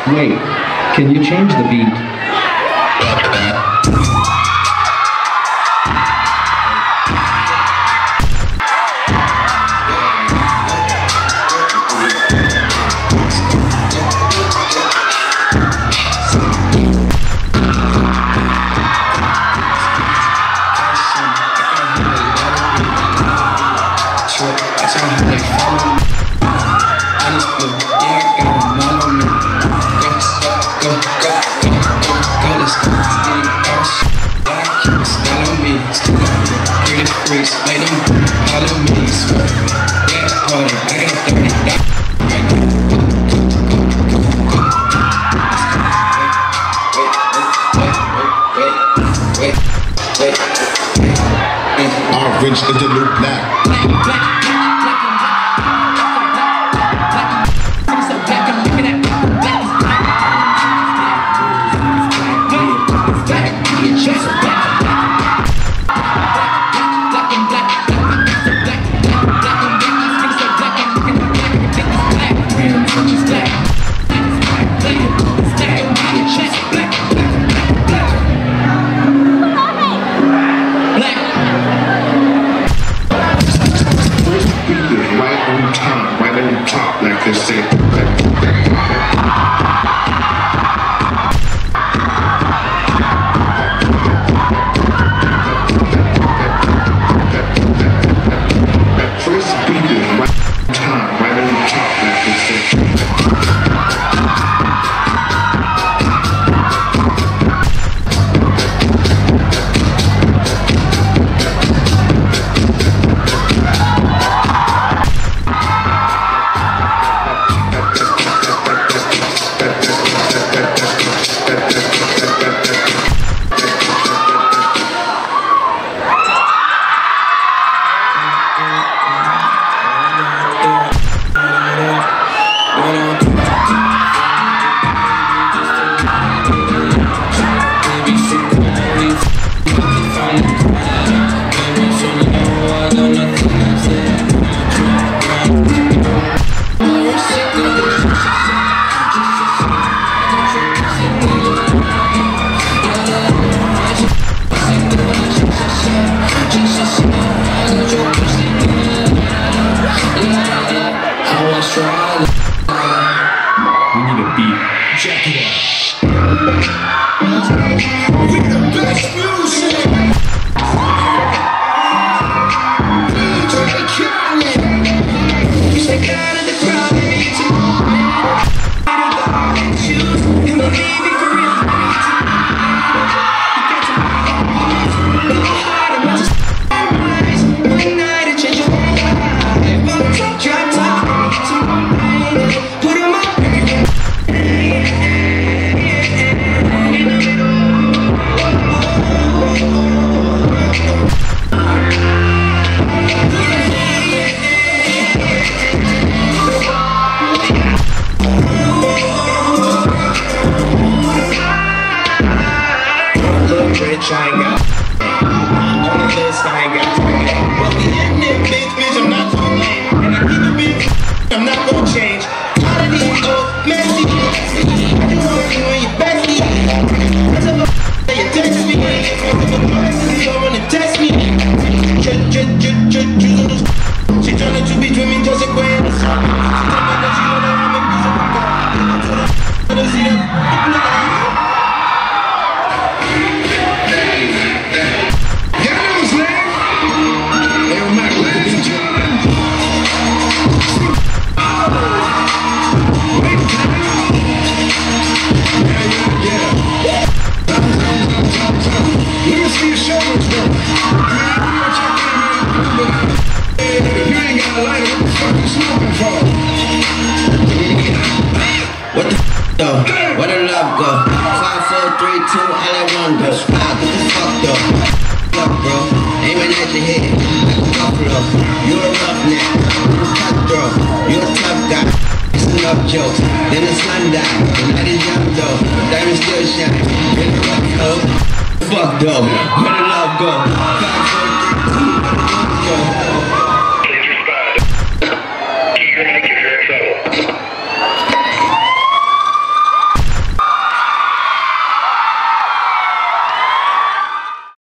Wait, can you change the beat? Orange is the new black. Like they say. First beat is right on time, right on the top, like they say. We need a beat. Check it out. We the best music. We stay out of the crowd and need to choose and believe it for real. One night and change your life. Drop top, put 'em up. Rich, I ain't got on the list, I ain't got but we in there, bitch, I'm not too late. And I keep it real, I'm not gonna change. All of these old messy, you wanna see when you're bestie. That's a that you text me. You don't wanna test me. She tryna to between me just a queen. She tell me that she wanna have me music. I don't see them. What the f though? Where the love go? 5, 4, 3, 2, all I want go. What the fuck though? Fuck bro, aiming at your head like a buffalo. You a roughneck, you a cutthroat, you a tough guy. It's enough jokes, then the sun died. The night is young though, the diamond still shine. In the rough code, fuck though. Where the love go? 5, 4, 3, 2, all I want go.